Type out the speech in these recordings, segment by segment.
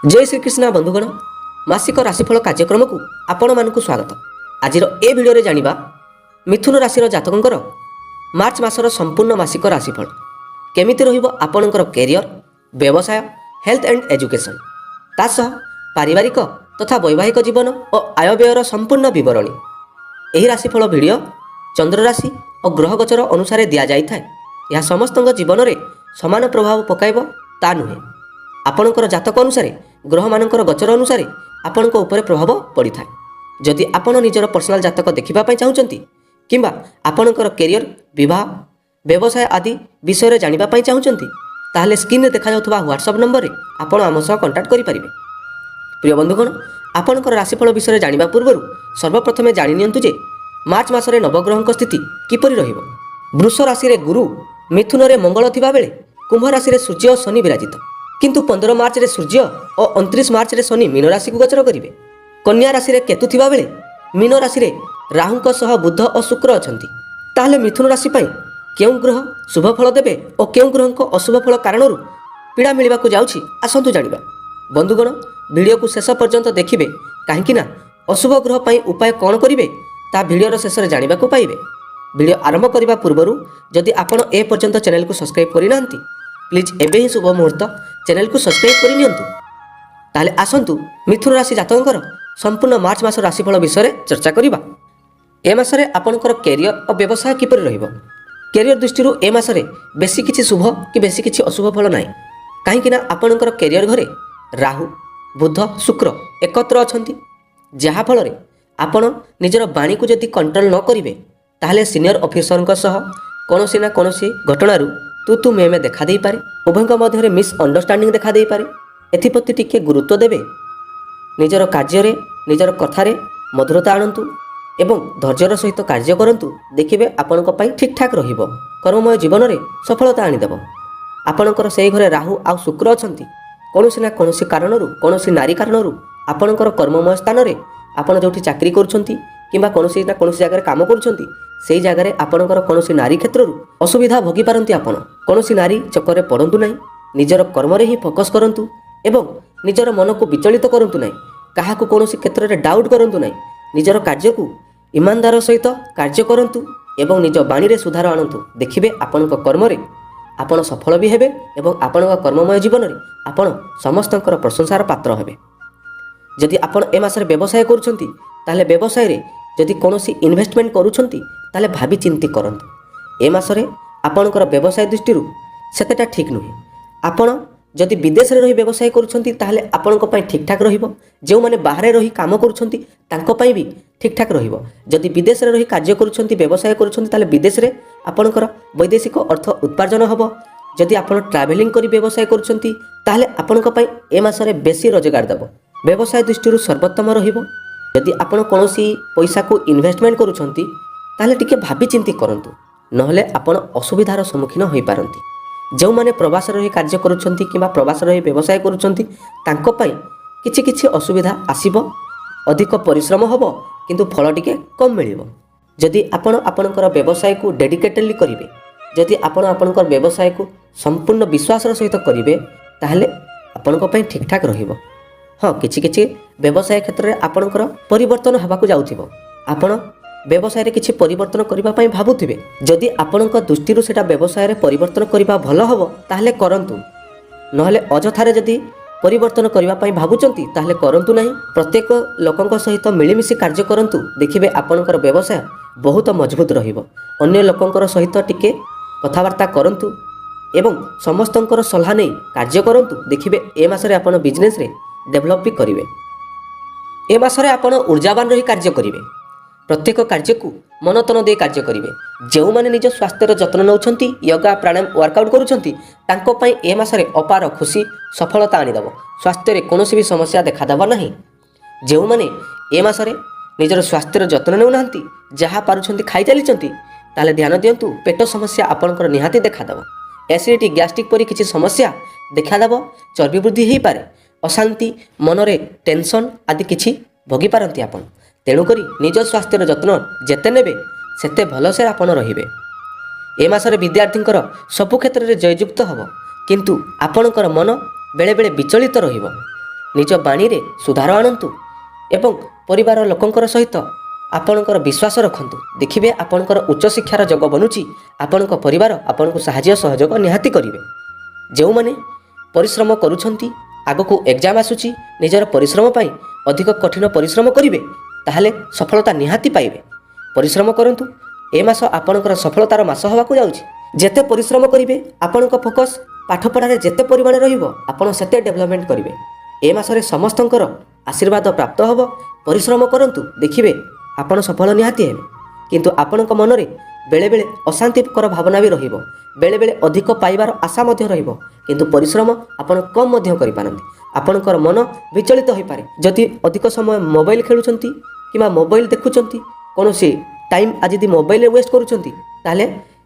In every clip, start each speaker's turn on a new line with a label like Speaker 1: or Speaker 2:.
Speaker 1: जय श्रीकृष्ण बंधुगण मासिक राशिफल कार्यक्रम को आपण मानक स्वागत। आज ए भिडियो जानिबा मिथुन राशि जातकंकर मार्च मासर संपूर्ण मासिक राशिफल केमिति रहिबो आपणकर कैरियर व्यवसाय हेल्थ एंड एजुकेशन तासह पारिवारिक तथा वैवाहिक जीवन और आय व्ययर संपूर्ण विवरणी। एही राशिफल भिडियो चंद्र राशि और ग्रह गोचर अनुसार दिया जाइथाय। यह समस्त जीवन में समान प्रभाव पकाइब ता नुहे। आपणकर जातक अनुसार ग्रह मानकर गोचर अनुसार आपणक उपरे प्रभाव पड़ी था। जदि आपण निजर पर्सनाल जातक देखिबा पई चाहुचंती किंबा आपणकर कैरियर विवाह व्यवसाय आदि विषय जानिबा पई चाहुचंती ताहले स्क्रीन रे देखा जाउथबा व्हाट्सएप नंबर रे आपण आम सह कांटेक्ट करि परिबे। प्रिय बंधुगण आपणकर राशिफल विषय जानिबा पूर्व सर्वप्रथमे जानि नियंतु जे मार्च मासरे नवग्रहक स्थिति किपरि रहिबो। वृष राशि रे गुरु मिथुन रे मंगल थिबा बेले कुंभ राशि रे सूर्य और शनि विराजित किंतु 15 मार्च रे सूर्य और 29 मार्च रे शनि मीन राशि को गोचर करिवे। कन्या राशि रे केतु थिबा बेले मीन राशि रे राहुंक सह बुध और शुक्र अछंती। ताहले मिथुन राशि पई केउ ग्रह शुभ फल देबे और केउ ग्रहक अशुभ फल कारणरू पीड़ा मिलवा को जाउछि आसंतु जानिबा। बंधुगण वीडियो को शेष पर्यंत देखिबे काहेकि ना अशुभ ग्रह पई उपाय कोन करिवे ता वीडियो शेष रे जानिबा को पाइबे। वीडियो आरंभ करबा पूर्वरु जदि आपण ए पर्यंत चैनल को सब्सक्राइब करि नांती प्लीज एबे ही शुभ मुहूर्त चैनल को सब्सक्राइब करि नियंतु। ताले आसंतु मिथुन राशि जातकंकर संपूर्ण मार्च मास राशिफल विषय चर्चा करिबा। ए मासरे आपणकर कैरियर और व्यवसाय किपरि रहिबो। कैरियर दृष्टि ए मासरे बेसी किछि शुभ कि बेसी किछि अशुभ फल नाही काहेकि ना आपणकर कैरियर घरे राहु बुध शुक्र एकत्र अछंती जहा फल रे आपण निजर बाणी को जदि कंट्रोल न करिवे ताहले सीनियर ऑफिसर सह कोनोसी ना कोनोसी घटनारू तू में देखा दे पारे। उभयक मध्य मिस अंडरस्टैंडिंग देखा दे पारे। एथिप्रति टिके गुरुत्व देवे। निजर कार्य निजर कथारे मधुरता आणंतु एवं धैर्यर सहित कार्य करंतु देखिबे आपणक पई ठीक ठाक रहिबो। कर्ममय जीवन में सफलता आनीदेव। आपणकर सेही घरे राहु आ शुक्र अछंती कोनोसी ना कोनोसी कारणरू कोनोसी नारी कारणरू आपणकर कर्ममय स्थान रे आपण जोठी चाकरी करूछंती किंबा कोनोसी ना कोनोसी जगह काम करूछंती सेही जगह आपणकर कोनोसी नारी क्षेत्ररू असुविधा भोगी पारंती। आपण कोनोसी नारी चक्कर में पड़ंतु नहीं। निजर कर्म रे ही फोकस करंतु एवं निजर मन को विचलित करंतु नहीं। काहाकू कोनोसी क्षेत्र में डाउट करंतु नहीं। निजर कार्य को ईमानदार सहित कार्य करंतु एवं निज बाणी रे सुधार आणंतु। देखिबे आपणक कर्म रे आपण सफल भी हेबे एवं आपणक कर्ममय जीवन रे आपण समस्तंकर प्रशंसार पात्र हेबे। जदि आपण ए मासरे व्यवसाय करूछंती ताले व्यवसाय रे जदि कोनोसी इन्वेस्टमेंट करूछंती ताले भाबी चिंती करंतु। ए मासरे आपणकर व्यवसाय दृष्टिरू सेतेटा ठीक नुहे। आपण जदि विदेश रे रही व्यवसाय करूछंती ताले आपणक पई ठीक ठाक रहिबो। जेउ माने बाहरे रही काम करूछंती तांको पई भी ठीक ठाक रहिबो। जदि विदेश रे रही कार्य करूछंती व्यवसाय करूछंती ताले विदेश रे आपणकर वैदेशिक अर्थ उत्पार्जन हबो। जदि आपण ट्रैवलिंग करी व्यवसाय करूछंती ताले आपणक पई ए मासरे बेसी रोजगार देबो। व्यवसाय दृष्टिरू सर्वोत्तम रहिबो। जदि आपण कोनोसी पैसा को इन्वेस्टमेंट करूछंती ताले टिके भाबी चिंती करंतु नहले आपण असुविधार सम्मुखीन होई पारंती। जो माने प्रवास रही कार्य करूछंती किंबा प्रवास रही व्यवसाय करूछंती तांको पई किछि किछि असुविधा आसीबो। अधिक परिश्रम हबो किंतु फल टिके कम मिलिबो। जदि आपण आपणकर व्यवसाय को डेडिकेटेडली करिवे जदि आपण आपणकर व्यवसाय को संपूर्ण विश्वास सहित करिवे ताहले आपणको पई ठीक ठाक रहिबो। हाँ किछि किछि व्यवसाय क्षेत्र में आपणकर परिवर्तन होबाकू जाउथिबो। आपण व्यवसाय रे किछि परिवर्तन करिबा पई भाबुथिबे। जदि आपणक दृष्टिरू सेटा व्यवसाय रे परिवर्तन करिबा भलो हबो ताहले करंतु नहले अजथारे जदि परिवर्तन करिबा पई भाबुचंती ताहले करंतु नाही। प्रत्येक लोकंक सहित मिलिमिशि कार्य करंतु देखिबे आपणकर व्यवसाय बहुत मजबूत रहिबो। अन्य लोकंकर सहित टिके कथावार्ता करंतु एवं समस्तंकर सलाह नै कार्य करंतु देखिबे ए मासरे आपण बिजनेस रे डेभलप भी करिवे। ए मासरे आपण ऊर्जावान रही कार्य करिवे। प्रत्येक कार्य को मन तन दे कार्य करिवे। जेउ माने निज स्वास्थ्यर जत्न नउछंती योगा प्राणायाम वर्कआउट करूछंती तांको पई ए मासरे अपार खुशी सफलता आनीदेव। स्वास्थ्य रे कोनोसी भी समस्या देखा देबा नाही। जेउ माने ए मासरे निजर स्वास्थ्यर जत्न नेउ नाहंती जहा पारुछंती खाई चलीचंती ताले ध्यान दियंतु पेट समस्या आपणकर निहाती देखा देव। एसिडिटी गैस्ट्रिक परी किछि समस्या देखा देव। चर्बी वृद्धि हेई पारे। अशांति मनरे टेंशन आदि किछि भोगी पारंती आपण। तेणुकरी निज स्वास्थ्यर जत्न जेते नेबे सेते भलसे आपण रहिबे। ए मासरे विद्यार्थींकर सबु क्षेत्र में जययुक्त हबो किंतु आपणकर मन बेले बेले विचलित रहिबो। ନିଜ ବାଣୀରେ ସୁଧାର ଆଣନ୍ତୁ ଏବଂ ପରିବାର ଲୋକଙ୍କର ସହିତ ଆପଣଙ୍କର ବିଶ୍ୱାସ ରଖନ୍ତୁ। ଦେଖିବେ ଆପଣଙ୍କର ଉଚ୍ଚଶିକ୍ଷାର ଯୋଗ ବନୁଛି। ଆପଣଙ୍କ ପରିବାର ଆପଣଙ୍କୁ ସାହାଯ୍ୟ ସହଯୋଗ ନିହାତି କରିବେ। ଯେଉଁମାନେ ପରିଶ୍ରମ କରୁଛନ୍ତି, ଆଗକୁ ଏକ୍ଜାମ୍ ଆସୁଛି, ନିଜର ପରିଶ୍ରମ ପାଇଁ ଅଧିକ କଠିନ ପରିଶ୍ରମ କରିବେ, ତାହେଲେ ସଫଳତା ନିହାତି ପାଇବେ। ପରିଶ୍ରମ କରନ୍ତୁ। ଏ ମାସ ଆପଣଙ୍କର ସଫଳତାର ମାସ ହେବାକୁ ଯାଉଛି। ଯେତେ ପରିଶ୍ରମ କରିବେ, ଆପଣଙ୍କ ଫୋକସ୍ ପାଠପଢ଼ାରେ ଯେତେ ପରିମାଣରେ ରହିବ, ଆପଣ ସେତେ ଡେଭଲପମେଣ୍ଟ କରିବେ। ଏ ମାସରେ ସମସ୍ତଙ୍କର ଆଶୀର୍ବାଦ ପ୍ରାପ୍ତ ହେବ। ପରିଶ୍ରମ କରନ୍ତୁ, ଦେଖିବେ ଆପଣ ସଫଳ ନିହାତି ହେବେ। କିନ୍ତୁ ଆପଣଙ୍କ ମନରେ ବେଳେବେଳେ ଅଶାନ୍ତିକର ଭାବନା ବି ରହିବ। ବେଳେବେଳେ ଅଧିକ ପାଇବାର ଆଶା ମଧ୍ୟ ରହିବ, କିନ୍ତୁ ପରିଶ୍ରମ ଆପଣ କମ୍ ମଧ୍ୟ କରିପାରନ୍ତି। ଆପଣଙ୍କର ମନ ବିଚଳିତ ହୋଇପାରେ। ଯଦି ଅଧିକ ସମୟ ମୋବାଇଲ ଖେଳୁଛନ୍ତି କିମ୍ବା ମୋବାଇଲ ଦେଖୁଛନ୍ତି, କୌଣସି ଟାଇମ୍ ଆଜି ଯଦି ମୋବାଇଲରେ ୱେଷ୍ଟ କରୁଛନ୍ତି, ତାହେଲେ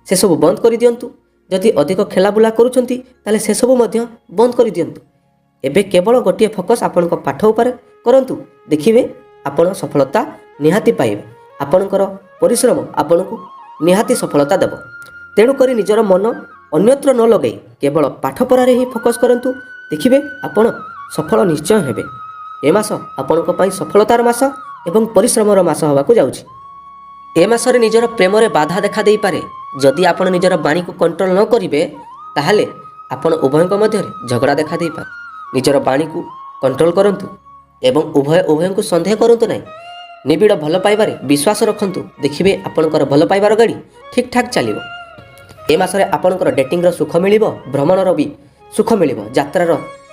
Speaker 1: ସେସବୁ ବନ୍ଦ କରିଦିଅନ୍ତୁ। ଯଦି ଅଧିକ ଖେଳାବୁଲା କରୁଛନ୍ତି, ତାହେଲେ ସେସବୁ ମଧ୍ୟ ବନ୍ଦ କରିଦିଅନ୍ତୁ। ଏବେ କେବଳ ଗୋଟିଏ ଫୋକସ୍ ଆପଣଙ୍କ ପାଠ ଉପରେ କରନ୍ତୁ। ଦେଖିବେ ଆପଣ ସଫଳତା ନିହାତି ପାଇବେ। ଆପଣଙ୍କର ପରିଶ୍ରମ ଆପଣଙ୍କୁ ନିହାତି ସଫଳତା ଦେବ। ତେଣୁକରି ନିଜର ମନ ଅନ୍ୟତ୍ର ନ ଲଗାଇ କେବଳ ପାଠପଢ଼ାରେ ହିଁ ଫୋକସ୍ କରନ୍ତୁ। ଦେଖିବେ ଆପଣ ସଫଳ ନିଶ୍ଚୟ ହେବେ। ଏ ମାସ ଆପଣଙ୍କ ପାଇଁ ସଫଳତାର ମାସ ଏବଂ ପରିଶ୍ରମର ମାସ ହେବାକୁ ଯାଉଛି। ଏ ମାସରେ ନିଜର ପ୍ରେମରେ ବାଧା ଦେଖା ଦେଇପାରେ। ଯଦି ଆପଣ ନିଜର ବାଣୀକୁ କଣ୍ଟ୍ରୋଲ ନ କରିବେ, ତାହେଲେ ଆପଣ ଉଭୟଙ୍କ ମଧ୍ୟରେ ଝଗଡ଼ା ଦେଖା ଦେଇପାରେ। ନିଜର ବାଣୀକୁ କଣ୍ଟ୍ରୋଲ କରନ୍ତୁ ଏବଂ ଉଭୟଙ୍କୁ ସନ୍ଦେହ କରନ୍ତୁ ନାହିଁ। ନିବିଡ଼ ଭଲ ପାଇବାରେ ବିଶ୍ୱାସ ରଖନ୍ତୁ। ଦେଖିବେ ଆପଣଙ୍କର ଭଲ ପାଇବାର ଗାଡ଼ି ଠିକ୍ ଠାକ୍ ଚାଲିବ। ଏ ମାସରେ ଆପଣଙ୍କର ଡେଟିଂର ସୁଖ ମିଳିବ, ଭ୍ରମଣର ବି ସୁଖ ମିଳିବ। ଯାତ୍ରାର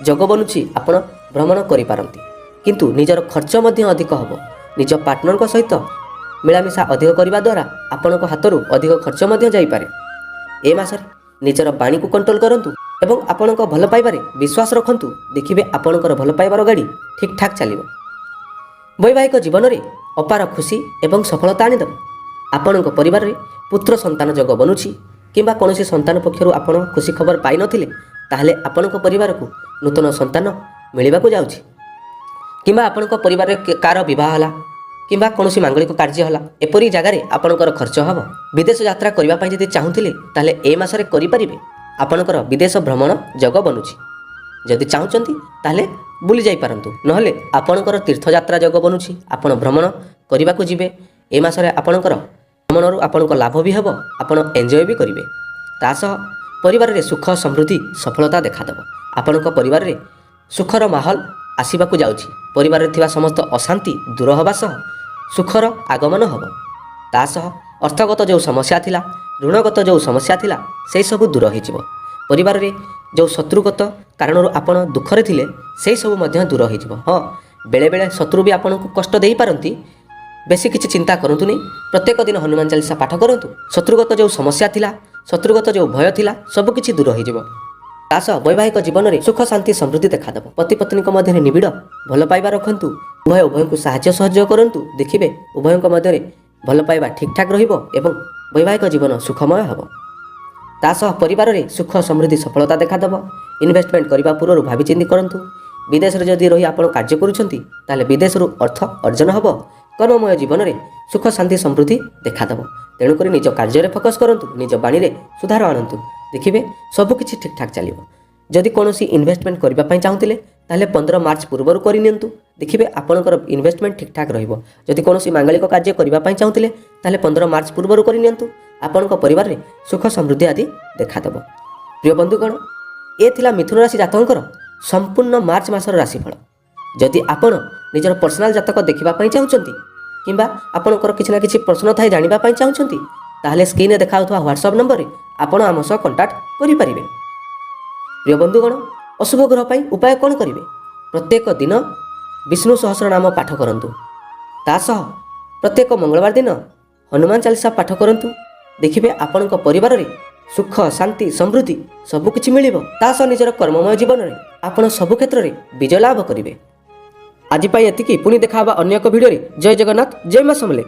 Speaker 1: ଯୋଗ ବନୁଛି, ଆପଣ ଭ୍ରମଣ କରିପାରନ୍ତି। କିନ୍ତୁ ନିଜର ଖର୍ଚ୍ଚ ମଧ୍ୟ ଅଧିକ ହେବ। ନିଜ ପାର୍ଟନରଙ୍କ ସହିତ ମିଳାମିଶା ଅଧିକ କରିବା ଦ୍ୱାରା ଆପଣଙ୍କ ହାତରୁ ଅଧିକ ଖର୍ଚ୍ଚ ମଧ୍ୟ ଯାଇପାରେ। ଏ ମାସରେ ନିଜର ବାଣୀକୁ କଣ୍ଟ୍ରୋଲ କରନ୍ତୁ ଏବଂ ଆପଣଙ୍କ ଭଲ ପାଇବାରେ ବିଶ୍ୱାସ ରଖନ୍ତୁ। ଦେଖିବେ ଆପଣଙ୍କର ଭଲ ପାଇବାର ଗାଡ଼ି ଠିକ୍ ଠାକ୍ ଚାଲିବ। ବୈବାହିକ ଜୀବନରେ ଅପାର ଖୁସି ଏବଂ ସଫଳତା ଆଣିଦେବ। ଆପଣଙ୍କ ପରିବାରରେ ପୁତ୍ର ସନ୍ତାନ ଯୋଗ ବନୁଛି କିମ୍ବା କୌଣସି ସନ୍ତାନ ପକ୍ଷରୁ ଆପଣ ଖୁସି ଖବର ପାଇନଥିଲେ, ତାହେଲେ ଆପଣଙ୍କ ପରିବାରକୁ ନୂତନ ସନ୍ତାନ ମିଳିବାକୁ ଯାଉଛି। କିମ୍ବା ଆପଣଙ୍କ ପରିବାରରେ କାହାର ବିବାହ ହେଲା କିମ୍ବା କୌଣସି ମାଙ୍ଗଳିକ କାର୍ଯ୍ୟ ହେଲା, ଏପରି ଜାଗାରେ ଆପଣଙ୍କର ଖର୍ଚ୍ଚ ହେବ। ବିଦେଶ ଯାତ୍ରା କରିବା ପାଇଁ ଯଦି ଚାହୁଁଥିଲେ, ତାହେଲେ ଏ ମାସରେ କରିପାରିବେ। ଆପଣଙ୍କର ବିଦେଶ ଭ୍ରମଣ ଯୋଗ ବନୁଛି। ଯଦି ଚାହୁଁଛନ୍ତି ତାହେଲେ ବୁଲି ଯାଇପାରନ୍ତୁ, ନହେଲେ ଆପଣଙ୍କର ତୀର୍ଥଯାତ୍ରା ଯୋଗ ବନୁଛି। ଆପଣ ଭ୍ରମଣ କରିବାକୁ ଯିବେ। ଏ ମାସରେ ଆପଣଙ୍କର ଭ୍ରମଣରୁ ଆପଣଙ୍କ ଲାଭ ବି ହେବ, ଆପଣ ଏନ୍ଜୟ ବି କରିବେ। ତା ସହ ପରିବାରରେ ସୁଖ ସମୃଦ୍ଧି ସଫଳତା ଦେଖାଦେବ। ଆପଣଙ୍କ ପରିବାରରେ ସୁଖର ମାହୋଲ ଆସିବାକୁ ଯାଉଛି। ପରିବାରରେ ଥିବା ସମସ୍ତ ଅଶାନ୍ତି ଦୂର ହେବା ସହ ସୁଖର ଆଗମନ ହେବ। ତା ସହ ଅର୍ଥଗତ ଯେଉଁ ସମସ୍ୟା ଥିଲା, ଋଣଗତ ଯେଉଁ ସମସ୍ୟା ଥିଲା, ସେହିସବୁ ଦୂର ହୋଇଯିବ। ପରିବାରରେ ଯେଉଁ ଶତ୍ରୁଗତ କାରଣରୁ ଆପଣ ଦୁଃଖରେ ଥିଲେ, ସେହିସବୁ ମଧ୍ୟ ଦୂର ହୋଇଯିବ। ହଁ, ବେଳେବେଳେ ଶତ୍ରୁ ବି ଆପଣଙ୍କୁ କଷ୍ଟ ଦେଇପାରନ୍ତି। ବେଶୀ କିଛି ଚିନ୍ତା କରନ୍ତୁନି। ପ୍ରତ୍ୟେକ ଦିନ ହନୁମାନ ଚାଳିଶା ପାଠ କରନ୍ତୁ। ଶତ୍ରୁଗତ ଯେଉଁ ସମସ୍ୟା ଥିଲା, ଶତ୍ରୁଗତ ଯେଉଁ ଭୟ ଥିଲା, ସବୁକିଛି ଦୂର ହୋଇଯିବ। ତା ସହ ବୈବାହିକ ଜୀବନରେ ସୁଖ ଶାନ୍ତି ସମୃଦ୍ଧି ଦେଖାଦେବ। ପତି ପତ୍ନୀଙ୍କ ମଧ୍ୟରେ ନିବିଡ଼ ଭଲ ପାଇବା ରଖନ୍ତୁ। ଉଭୟଙ୍କୁ ସାହାଯ୍ୟ ସହଯୋଗ କରନ୍ତୁ। ଦେଖିବେ ଉଭୟଙ୍କ ମଧ୍ୟରେ ଭଲ ପାଇବା ଠିକ୍ ଠାକ୍ ରହିବ ଏବଂ ବୈବାହିକ ଜୀବନ ସୁଖମୟ ହେବ। ତା ସହ ପରିବାରରେ ସୁଖ ସମୃଦ୍ଧି ସଫଳତା ଦେଖାଦେବ। ଇନଭେଷ୍ଟମେଣ୍ଟ କରିବା ପୂର୍ବରୁ ଭାବିଚିନ୍ତି କରନ୍ତୁ। ବିଦେଶରେ ଯଦି ରହି ଆପଣ କାର୍ଯ୍ୟ କରୁଛନ୍ତି, ତାହେଲେ ବିଦେଶରୁ ଅର୍ଥ ଅର୍ଜନ ହେବ। କର୍ମମୟ ଜୀବନରେ ସୁଖ ଶାନ୍ତି ସମୃଦ୍ଧି ଦେଖାଦେବ। ତେଣୁକରି ନିଜ କାର୍ଯ୍ୟରେ ଫୋକସ୍ କରନ୍ତୁ, ନିଜ ବାଣୀରେ ସୁଧାର ଆଣନ୍ତୁ। ଦେଖିବେ ସବୁକିଛି ଠିକ୍ ଠାକ୍ ଚାଲିବ। ଯଦି କୌଣସି ଇନଭେଷ୍ଟମେଣ୍ଟ କରିବା ପାଇଁ ଚାହୁଁଥିଲେ, ତାହେଲେ 15 ମାର୍ଚ୍ଚ ପୂର୍ବରୁ କରିନିଅନ୍ତୁ। ଦେଖିବେ ଆପଣଙ୍କର ଇନଭେଷ୍ଟମେଣ୍ଟ ଠିକ୍ ଠାକ୍ ରହିବ। ଯଦି କୌଣସି ମାଙ୍ଗଳିକ କାର୍ଯ୍ୟ କରିବା ପାଇଁ ଚାହୁଁଥିଲେ, ତାହେଲେ 15 ମାର୍ଚ୍ଚ ପୂର୍ବରୁ କରିନିଅନ୍ତୁ। ଆପଣଙ୍କ ପରିବାରରେ ସୁଖ ସମୃଦ୍ଧି ଆଦି ଦେଖାଦେବ। ପ୍ରିୟ ବନ୍ଧୁଗଣ, ଏ ଥିଲା ମିଥୁନ ରାଶି ଜାତକଙ୍କର ସମ୍ପୂର୍ଣ୍ଣ ମାର୍ଚ୍ଚ ମାସର ରାଶିଫଳ। ଯଦି ଆପଣ ନିଜର ପର୍ସନାଲ ଜାତକ ଦେଖିବା ପାଇଁ ଚାହୁଁଛନ୍ତି କିମ୍ବା ଆପଣଙ୍କର କିଛି ନା କିଛି ପ୍ରଶ୍ନ ଥାଏ ଜାଣିବା ପାଇଁ ଚାହୁଁଛନ୍ତି, ତାହେଲେ ସ୍କ୍ରିନରେ ଦେଖାଯାଉଥିବା ହ୍ୱାଟ୍ସଆପ୍ ନମ୍ବରରେ ଆପଣ ଆମ ସହ କଣ୍ଟାକ୍ଟ କରିପାରିବେ। ପ୍ରିୟ ବନ୍ଧୁଗଣ, ଅଶୁଭ ଗ୍ରହ ପାଇଁ ଉପାୟ କ'ଣ କରିବେ? ପ୍ରତ୍ୟେକ ଦିନ ବିଷ୍ଣୁ ସହସ୍ରନାମ ପାଠ କରନ୍ତୁ। ତା ସହ ପ୍ରତ୍ୟେକ ମଙ୍ଗଳବାର ଦିନ ହନୁମାନ ଚାଳିଶା ପାଠ କରନ୍ତୁ। ଦେଖିବେ ଆପଣଙ୍କ ପରିବାରରେ ସୁଖ ଶାନ୍ତି ସମୃଦ୍ଧି ସବୁକିଛି ମିଳିବ। ତା ସହ ନିଜର କର୍ମମୟ ଜୀବନରେ ଆପଣ ସବୁ କ୍ଷେତ୍ରରେ ବିଜୟ ଲାଭ କରିବେ। ଆଜି ପାଇଁ ଏତିକି। ପୁଣି ଦେଖା ହେବା ଅନ୍ୟ ଏକ ଭିଡ଼ିଓରେ। ଜୟ ଜଗନ୍ନାଥ, ଜୟ ମା ସମଲେଇ।